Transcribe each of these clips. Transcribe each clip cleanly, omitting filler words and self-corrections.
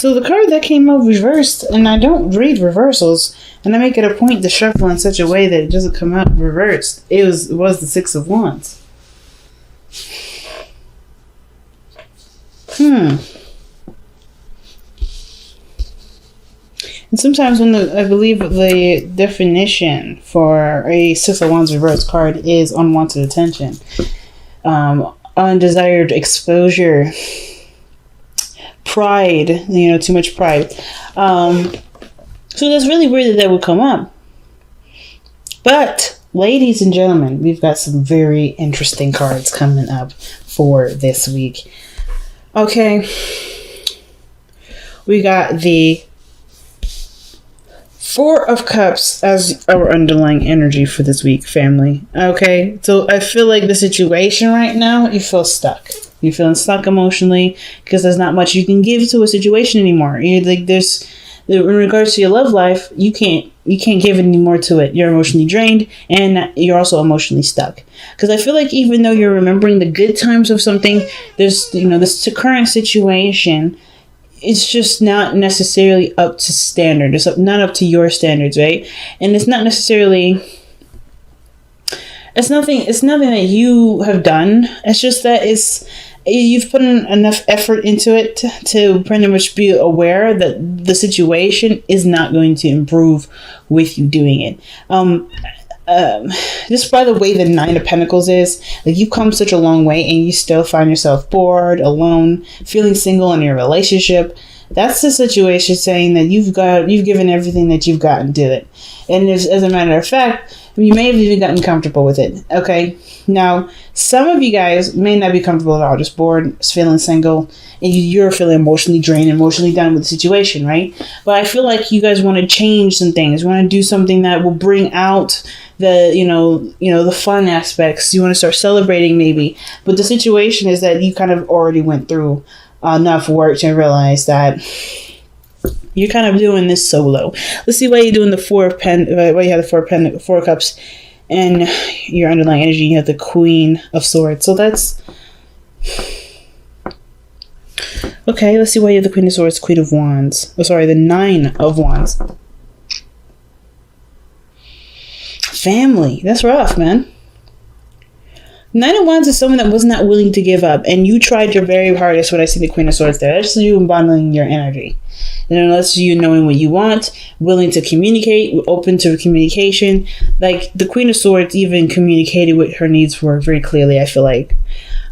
So the card that came out reversed, and I don't read reversals, and I make it a point to shuffle in such a way that it doesn't come out reversed. It was the Six of Wands. And sometimes I believe the definition for a Six of Wands reverse card is unwanted attention, undesired exposure, pride, too much pride. So that's really weird that would come up. But, ladies and gentlemen, we've got some very interesting cards coming up for this week. Okay. We got the Four of Cups as our underlying energy for this week, family. Okay, so I feel like the situation right now, you feel stuck. You're feeling stuck emotionally because there's not much you can give to a situation anymore. In regards to your love life, you can't give any more to it. You're emotionally drained and you're also emotionally stuck. Because I feel like even though you're remembering the good times of something, there's this current situation. It's just not necessarily up to standard. It's not up to your standards, right? And it's not necessarily. It's nothing that you have done. It's just that you've put in enough effort into it to pretty much be aware that the situation is not going to improve with you doing it. Just by the way the Nine of Pentacles is, like, you've come such a long way and you still find yourself bored, alone, feeling single in your relationship. That's the situation saying that you've given everything that you've got and did it. And as a matter of fact, you may have even gotten comfortable with it. Okay. Now, some of you guys may not be comfortable at all, just bored, feeling single, and you're feeling emotionally drained, emotionally done with the situation, right? But I feel like you guys want to change some things. You want to do something that will bring out the, the fun aspects. You want to start celebrating maybe. But the situation is that you kind of already went through enough work to realize that you're kind of doing this solo. Let's see why you're doing the Four of Cups. And your underlying energy, you have the Queen of Swords. So that's... Okay, let's see why you have the Queen of Swords, Queen of Wands. Oh, sorry, the Nine of Wands. Family. That's rough, man. Nine of Wands is someone that was not willing to give up. And you tried your very hardest when I see the Queen of Swords there. That's you embodying your energy. And unless you knowing what you want, willing to communicate, open to communication. Like, the Queen of Swords even communicated what her needs were very clearly, I feel like.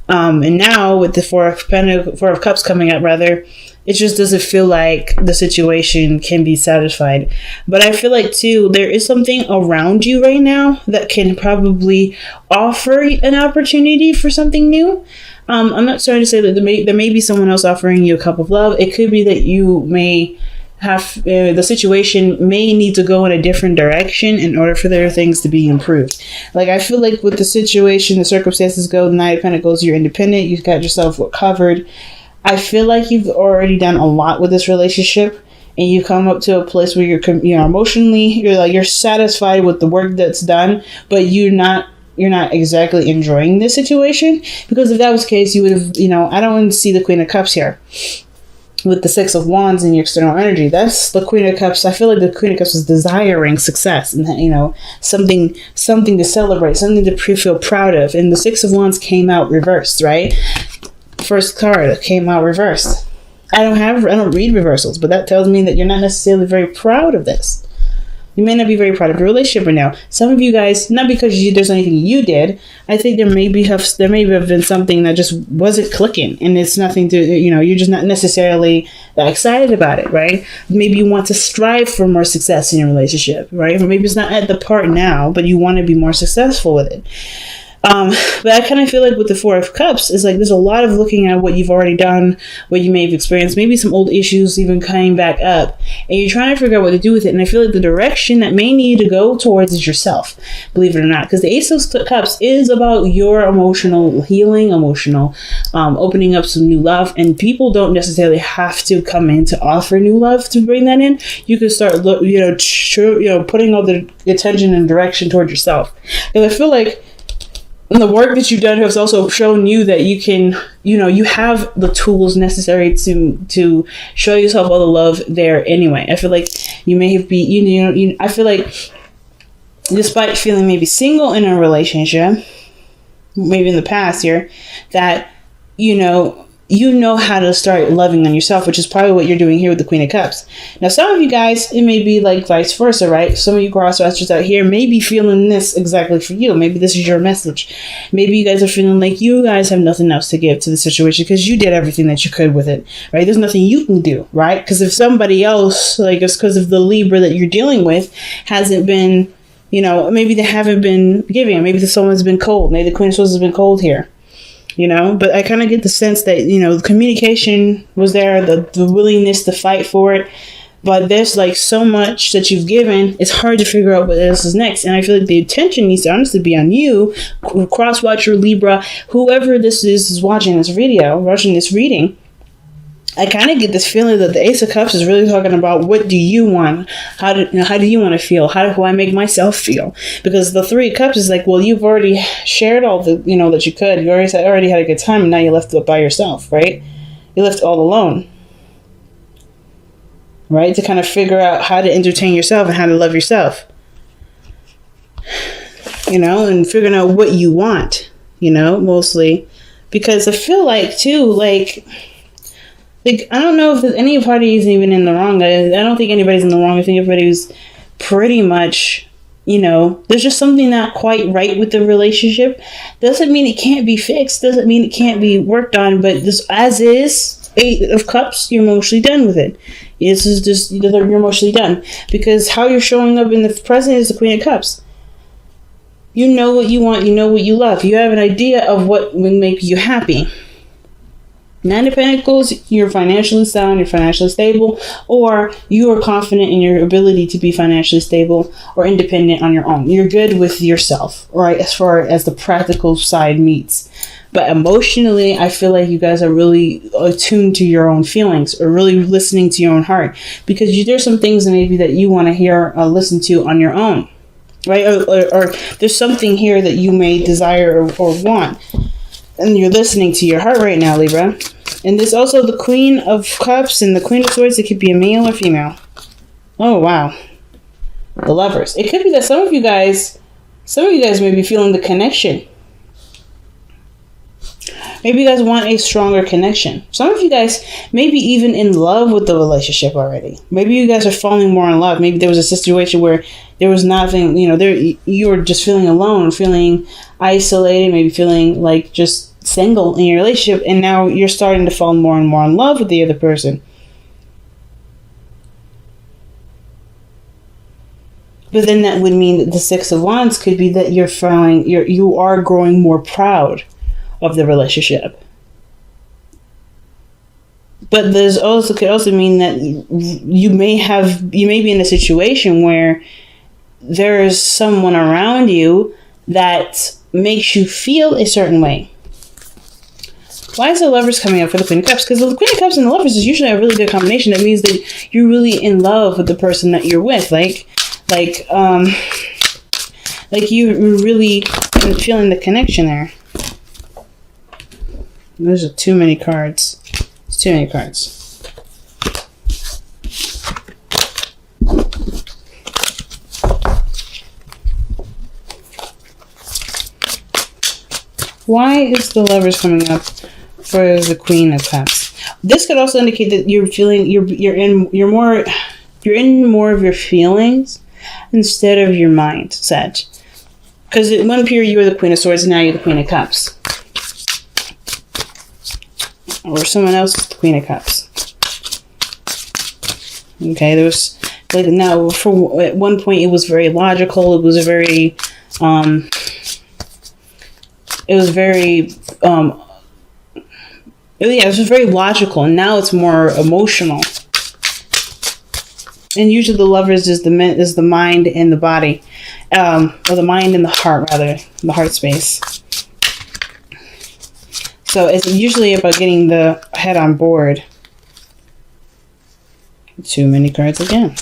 And now with the Four of Cups coming up, rather, it just doesn't feel like the situation can be satisfied. But I feel like, too, there is something around you right now that can probably offer an opportunity for something new. I'm not trying to say that there may be someone else offering you a cup of love. It could be that you may have the situation may need to go in a different direction in order for their things to be improved. Like, I feel like with the situation, the circumstances go, the Nine of Pentacles, you're independent, you've got yourself covered. I feel like you've already done a lot with this relationship, and you come up to a place where you're emotionally, you're satisfied with the work that's done, but you're not exactly enjoying this situation. Because if that was the case, you would have, I don't want to see the Queen of Cups here with the Six of Wands in your external energy. That's the Queen of Cups. I feel like the Queen of Cups is desiring success and, something to celebrate, something to feel proud of. And the Six of Wands came out reversed, right? First card came out reversed. I don't read reversals, but that tells me that you're not necessarily very proud of this. You may not be very proud of your relationship right now. Some of you guys, not because there's anything you did, I think there may have been something that just wasn't clicking, and it's nothing to, you're just not necessarily that excited about it, right? Maybe you want to strive for more success in your relationship, right? Or maybe it's not at the part now, but you want to be more successful with it. But I kind of feel like with the Four of Cups, it's like there's a lot of looking at what you've already done, what you may have experienced, maybe some old issues even coming back up, and you're trying to figure out what to do with it. And I feel like the direction that may need to go towards is yourself, believe it or not, because the Ace of Cups is about your emotional healing, opening up some new love, and people don't necessarily have to come in to offer new love to bring that in. You can start, putting all the attention and direction toward yourself. And I feel like And the work that you've done has also shown you that you can, you have the tools necessary to show yourself all the love there anyway. I feel like you may have been, I feel like despite feeling maybe single in a relationship, maybe in the past year, that, you know how to start loving on yourself, which is probably what you're doing here with the Queen of Cups. Now, some of you guys, it may be like vice versa, right? Some of you crossdressers out here may be feeling this exactly for you. Maybe this is your message. Maybe you guys are feeling like you guys have nothing else to give to the situation because you did everything that you could with it, right? There's nothing you can do, right? Because if somebody else, like it's because of the Libra that you're dealing with, hasn't been, maybe they haven't been giving. Maybe someone's been cold. Maybe the Queen of Swords has been cold here. But I kind of get the sense that, the communication was there, the willingness to fight for it. But there's like so much that you've given, it's hard to figure out what else is next. And I feel like the attention needs to honestly be on you, cross-watcher, Libra, whoever this is watching this video, watching this reading. I kind of get this feeling that the Ace of Cups is really talking about what do you want? How do you want to feel? How do I make myself feel? Because the Three of Cups is like, well, you've already shared all the, that you could. You already had a good time, and now you're left by yourself, right? You're left all alone, right? To kind of figure out how to entertain yourself and how to love yourself, and figuring out what you want, mostly. Because I feel like, too, like I don't know if there's any party is even in the wrong. I don't think anybody's in the wrong. I think everybody's pretty much, there's just something not quite right with the relationship. Doesn't mean it can't be fixed. Doesn't mean it can't be worked on. But this, as is, Eight of Cups, you're mostly done with it. This is just, you're mostly done. Because how you're showing up in the present is the Queen of Cups. You know what you want. You know what you love. You have an idea of what would make you happy. Nine of Pentacles, you're financially sound, you're financially stable, or you are confident in your ability to be financially stable or independent on your own. You're good with yourself, right? As far as the practical side meets. But emotionally, I feel like you guys are really attuned to your own feelings or really listening to your own heart, because there's some things maybe that you want to hear or listen to on your own, right? Or there's something here that you may desire or want. And you're listening to your heart right now, Libra. And there's also the Queen of Cups and the Queen of Swords. It could be a male or female. Oh, wow. The Lovers. It could be that some of you guys may be feeling the connection. Maybe you guys want a stronger connection. Some of you guys may be even in love with the relationship already. Maybe you guys are falling more in love. Maybe there was a situation where there was nothing, you were just feeling alone, feeling isolated, maybe feeling like just single in your relationship, and now you're starting to fall more and more in love with the other person. But then that would mean that the Six of Wands could be that you are growing more proud of the relationship. But could also mean that you may be in a situation where there's someone around you that makes you feel a certain way. Why is the Lovers coming up for the Queen of Cups? Because the Queen of Cups and the Lovers is usually a really good combination. That means that you're really in love with the person that you're with. Like you're really feeling the connection there. Those are too many cards. It's too many cards. Why is the Lovers coming up for the Queen of Cups? This could also indicate that you're feeling you're in more of your feelings instead of your mindset. Because at one period you were the Queen of Swords, and now you're the Queen of Cups. Or someone else is the Queen of Cups. Okay, there was at one point it was very logical. It was very logical, and now it's more emotional. And usually the Lovers is the mind and the body, or the mind and the heart, rather, the heart space. So it's usually about getting the head on board. Too many cards again.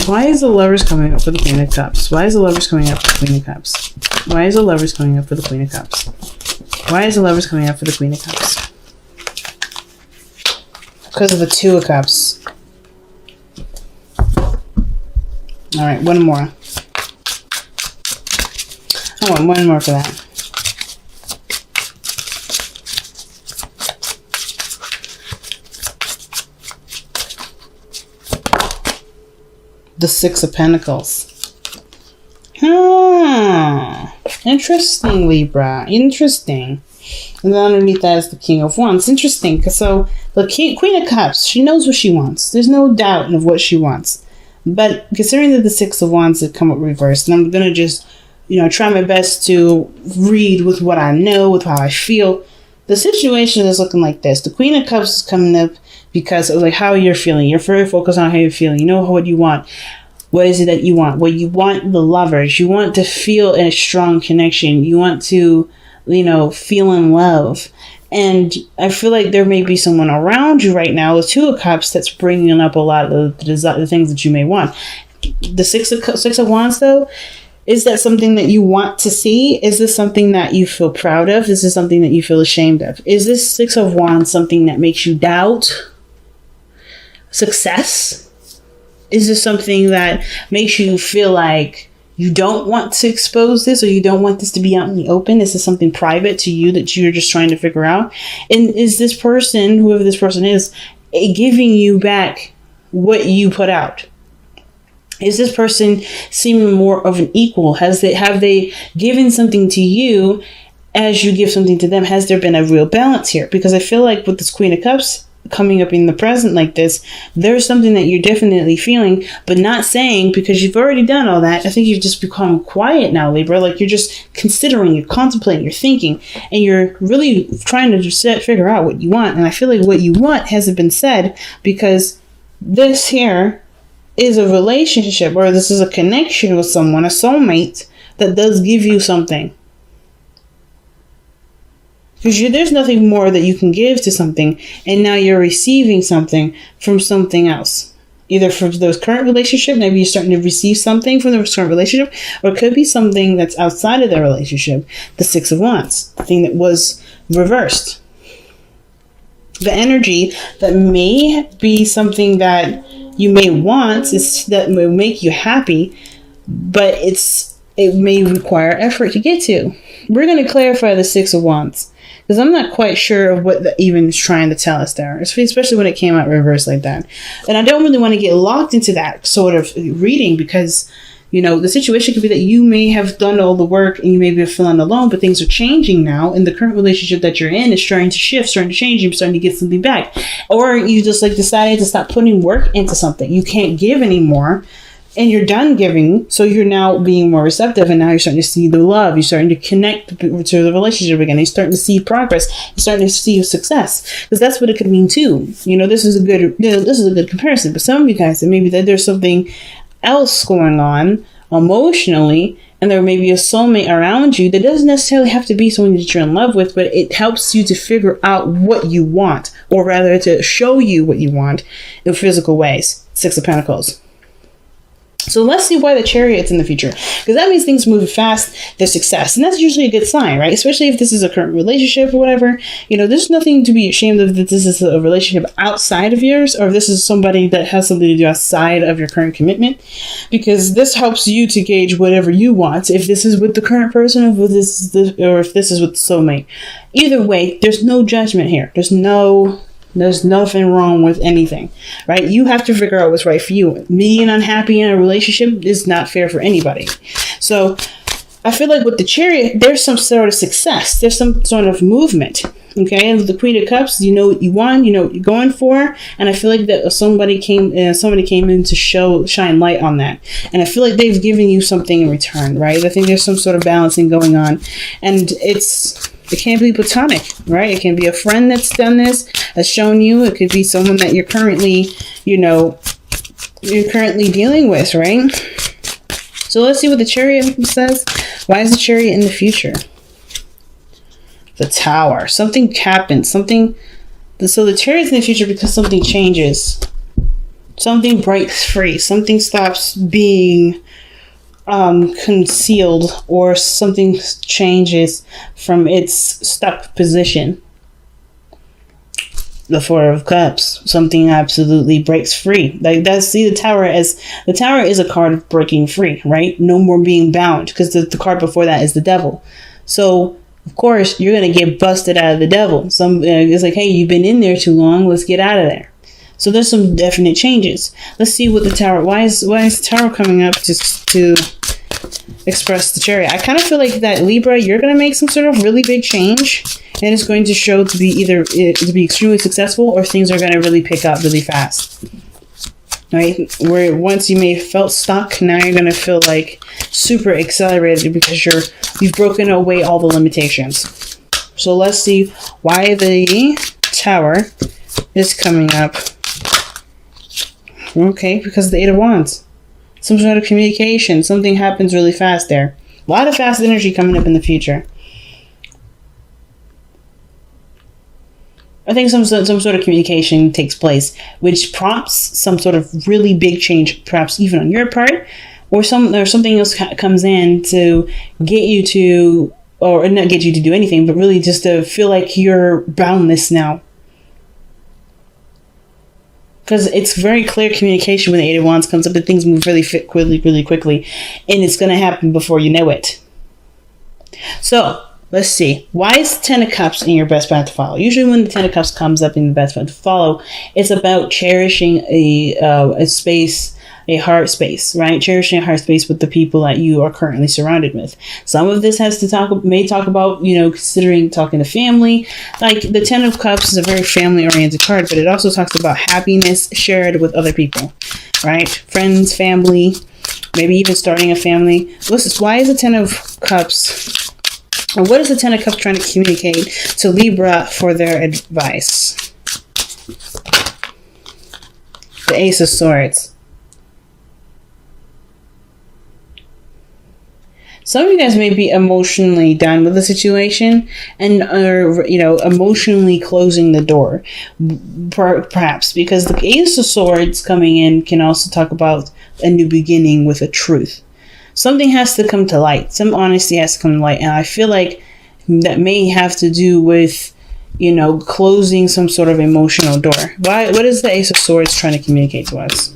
Why is the Lovers coming up for the Queen of Cups? Why is the Lovers coming up for the Queen of Cups? Why is the Lovers coming up for the Queen of Cups? Why is the Lovers coming up for the Queen of Cups? Because of the Two of Cups. Alright, one more. I want one more for that. The Six of Pentacles. Interesting, Libra. Interesting. And then underneath that is the King of Wands. Interesting. So the Queen of Cups, she knows what she wants. There's no doubt of what she wants. But considering that the Six of Wands had come up reversed, and I'm going to just, try my best to read with what I know, with how I feel. The situation is looking like this. The Queen of Cups is coming up because of like how you're feeling. You're very focused on how you're feeling. You know what you want. What is it that you want? Well, you want the Lovers. You want to feel a strong connection. You want to, feel in love. And I feel like there may be someone around you right now with Two of Cups that's bringing up a lot of the things that you may want. The Six of Wands, though, is that something that you want to see? Is this something that you feel proud of? Is this something that you feel ashamed of? Is this Six of Wands something that makes you doubt success? Is this something that makes you feel like you don't want to expose this, or you don't want this to be out in the open? Is this something private to you that you're just trying to figure out? And is this person, whoever this person is, giving you back what you put out? Is this person seeming more of an equal? Have they given something to you as you give something to them? Has there been a real balance here? Because I feel like with this Queen of Cups coming up in the present like this, there's something that you're definitely feeling, but not saying, because you've already done all that. I think you've just become quiet now, Libra. Like you're just considering, you're contemplating, you're thinking, and you're really trying to just figure out what you want. And I feel like what you want hasn't been said, because this here is a relationship, or this is a connection with someone, a soulmate, that does give you something. Because there's nothing more that you can give to something, and now you're receiving something from something else. Either from those current relationship, maybe you're starting to receive something from the current relationship, or it could be something that's outside of the relationship. The Six of Wands, the thing that was reversed. The energy that may be something that you may want, is that may make you happy, but it may require effort to get to. We're going to clarify the Six of Wands, because I'm not quite sure of what the even is trying to tell us there, especially when it came out reversed like that. And I don't really want to get locked into that sort of reading, because, the situation could be that you may have done all the work and you may be feeling alone, but things are changing now, and the current relationship that you're in is starting to shift, starting to change, you're starting to get something back. Or you just decided to stop putting work into something. You can't give anymore, and you're done giving, so you're now being more receptive, and now you're starting to see the love. You're starting to connect to the relationship again. You're starting to see progress. You're starting to see success, because that's what it could mean too. This is a good comparison. But some of you guys, maybe that there's something else going on emotionally, and there may be a soulmate around you that doesn't necessarily have to be someone that you're in love with, but it helps you to figure out what you want, or rather to show you what you want in physical ways. Six of Pentacles. So let's see why the Chariot's in the future, because that means things move fast, there's success, and that's usually a good sign, right? Especially if this is a current relationship or whatever. There's nothing to be ashamed of that this is a relationship outside of yours, or if this is somebody that has something to do outside of your current commitment, because this helps you to gauge whatever you want, if this is with the current person, or if this is with the soulmate. Either way, there's no judgment here. There's nothing wrong with anything, right? You have to figure out what's right for you. Being unhappy in a relationship is not fair for anybody. So I feel like with the Chariot, there's some sort of success. There's some sort of movement. Okay, and with the Queen of Cups, you know what you want, you know what you're going for, and I feel like that somebody came in to shine light on that, and I feel like they've given you something in return, right? I think there's some sort of balancing going on, and it can't be platonic, right? It can be a friend that's done this, has shown you. It could be someone that you're currently dealing with, right? So let's see what the Chariot says. Why is the Chariot in the future? The Tower. Something happens. So the Chariot's in the future because something changes. Something breaks free. Something stops being concealed, or something changes from its stuck position. The Four of Cups, something absolutely breaks free. Like that's, see, the Tower is a card of breaking free, right? No more being bound, because the card before that is the Devil. So of course you're gonna get busted out of the Devil. It's like, hey, you've been in there too long. Let's get out of there. So there's some definite changes. Let's see what the Tower. Why is the Tower coming up just to express the Chariot? I kind of feel like that, Libra, you're gonna make some sort of really big change. And it's going to show to be either to be extremely successful, or things are going to really pick up really fast. Right? Where once you may have felt stuck, now you're going to feel like super accelerated because you've broken away all the limitations. So let's see why the Tower is coming up. Okay, because of the Eight of Wands. Some sort of communication. Something happens really fast there. A lot of fast energy coming up in the future. I think some sort of communication takes place, which prompts some sort of really big change, perhaps even on your part, or something else comes in to get you to, or not get you to do anything, but really just to feel like you're boundless now. Because it's very clear communication when the Eight of Wands comes up, that things move really quickly, and it's going to happen before you know it. So let's see. Why is the Ten of Cups in your best path to follow? Usually when the Ten of Cups comes up in the best path to follow, it's about cherishing a space, a heart space, right? Cherishing a heart space with the people that you are currently surrounded with. Some of this may talk about, considering talking to family. Like the Ten of Cups is a very family-oriented card, but it also talks about happiness shared with other people, right? Friends, family, maybe even starting a family. Why is the Ten of Cups? And what is the Ten of Cups trying to communicate to Libra for their advice? The Ace of Swords. Some of you guys may be emotionally done with the situation and are, emotionally closing the door. Perhaps because the Ace of Swords coming in can also talk about a new beginning with a truth. Something has to come to light. Some honesty has to come to light. And I feel like that may have to do with, closing some sort of emotional door. What is the Ace of Swords trying to communicate to us?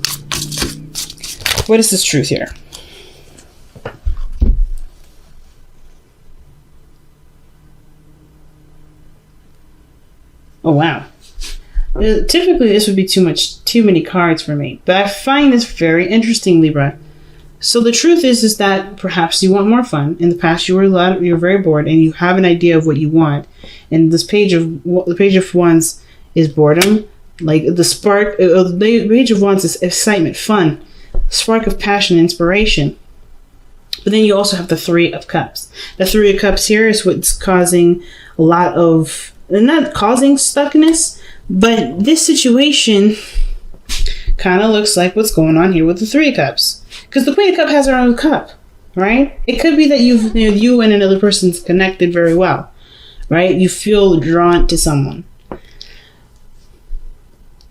What is this truth here? Oh, wow. Typically, this would be too many cards for me. But I find this very interesting, Libra. So the truth is that perhaps you want more fun. In the past, you're very bored, and you have an idea of what you want. And the Page of Wands is boredom. Like the Page of Wands is excitement, fun, spark of passion, inspiration. But then you also have the Three of Cups. The Three of Cups here is what's causing a lot of, not causing stuckness, but this situation kind of looks like what's going on here with the Three of Cups. Because the Queen of Cups has her own cup, right? It could be that you and another person's connected very well, right? You feel drawn to someone.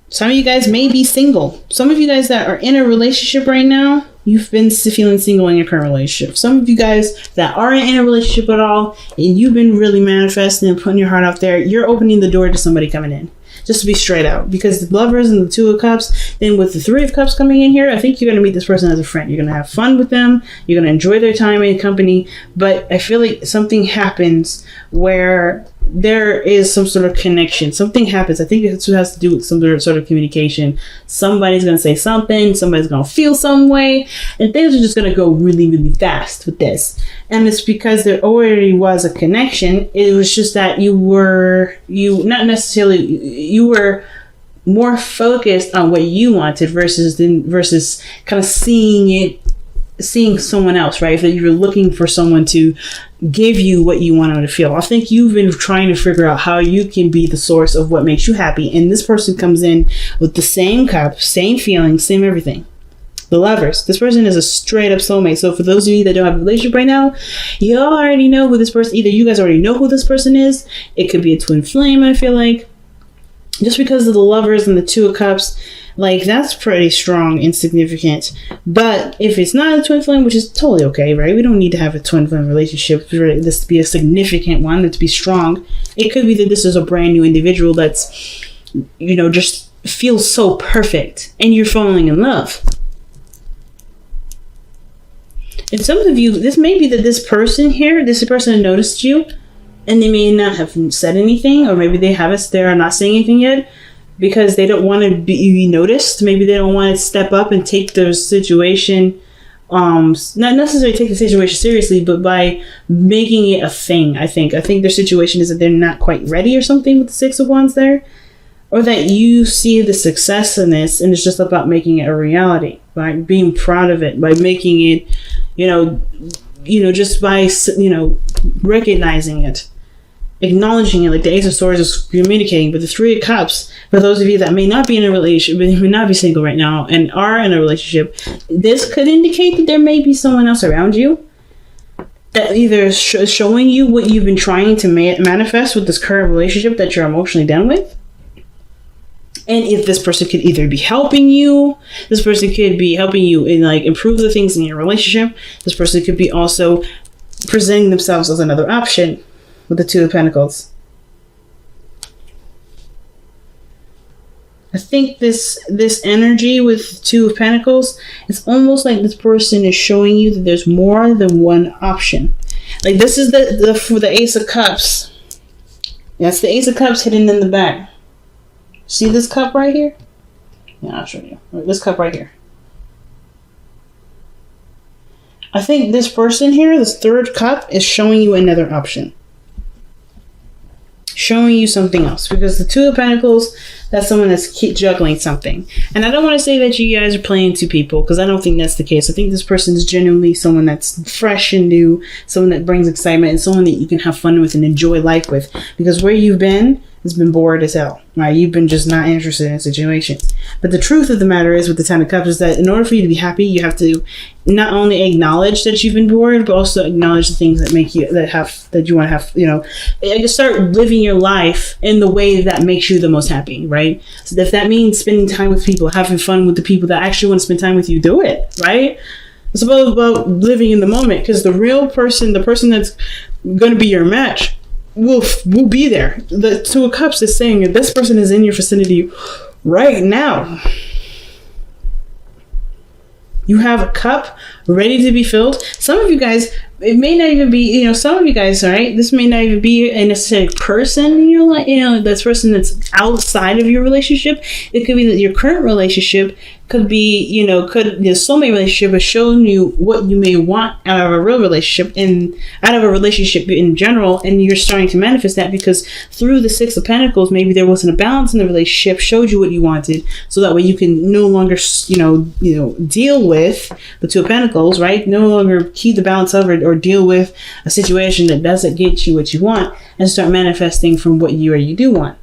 Some of you guys may be single. Some of you guys that are in a relationship right now, you've been feeling single in your current relationship. Some of you guys that aren't in a relationship at all, and you've been really manifesting and putting your heart out there, you're opening the door to somebody coming in. Just to be straight out. Because the Lovers and the Two of Cups, then with the Three of Cups coming in here, I think you're going to meet this person as a friend. You're going to have fun with them. You're going to enjoy their time in company. But I feel like something happens where there is some sort of connection. Something happens. I think it has to do with some sort of communication. Somebody's going to say something. Somebody's going to feel some way. And things are just going to go really, really fast with this. And it's because there already was a connection. It was just that you were more focused on what you wanted versus kind of seeing someone else, right? If you're looking for someone to give you what you want them to feel. I think you've been trying to figure out how you can be the source of what makes you happy. And this person comes in with the same cup, same feelings, same everything. The Lovers. This person is a straight up soulmate. So for those of you that don't have a relationship right now, you already know who this person, either you guys already know who this person is. It could be a twin flame, I feel like. Just because of the Lovers and the Two of Cups, like, that's pretty strong and significant. But if it's not a twin flame, which is totally okay, right? We don't need to have a twin flame relationship for this to be a significant one, to be strong. It could be that this is a brand new individual that's, just feels so perfect and you're falling in love. And some of you, this may be that this person noticed you and they may not have said anything, or maybe they're not saying anything yet because they don't want to be noticed. Maybe they don't want to step up and take their situation, not necessarily take the situation seriously, but by making it a thing. I think their situation is that they're not quite ready or something with the Six of Wands there, or that you see the success in this and it's just about making it a reality, by being proud of it, by making it, just by, recognizing it, acknowledging it, like the Ace of Swords is communicating. But the Three of Cups, for those of you that may not be in a relationship, may not be single right now and are in a relationship, this could indicate that there may be someone else around you that either showing you what you've been trying to manifest with this current relationship that you're emotionally done with. And if this person could either be helping you, this person could be helping you in, like, improve the things in your relationship. This person could be also presenting themselves as another option with the Two of Pentacles. I think this energy with Two of Pentacles, it's almost like this person is showing you that there's more than one option. Like, this is for the Ace of Cups. That's the Ace of Cups hidden in the back. See this cup right here? Yeah, I'll show you. This cup right here. I think this person here, this third cup, is showing you another option. Showing you something else. Because the Two of Pentacles, that's someone that's keep juggling something. And I don't want to say that you guys are playing two people, because I don't think that's the case. I think this person is genuinely someone that's fresh and new, someone that brings excitement, and someone that you can have fun with and enjoy life with. Because where you've been has been bored as hell, right? You've been just not interested in situations. But the truth of the matter is, with the Ten of Cups, is that in order for you to be happy, you have to not only acknowledge that you've been bored, but also acknowledge the things that make you, that you want to have, just start living your life in the way that makes you the most happy, right? So if that means spending time with people, having fun with the people that actually want to spend time with you, do it, right? It's about living in the moment, because the real person, the person that's going to be your match, will be there. The Two of Cups is saying that this person is in your vicinity right now. You have a cup ready to be filled. Some of you guys, it may not even be, some of you guys, all right, this may not even be a necessary person in your life, this person that's outside of your relationship. It could be that your current relationship could be, the soulmate relationship has shown you what you may want out of a real relationship and out of a relationship in general, and you're starting to manifest that because through the Six of Pentacles, maybe there wasn't a balance in the relationship, showed you what you wanted, so that way you can no longer, deal with the Two of Pentacles, right? No longer keep the balance of it or deal with a situation that doesn't get you what you want, and start manifesting from what you do want.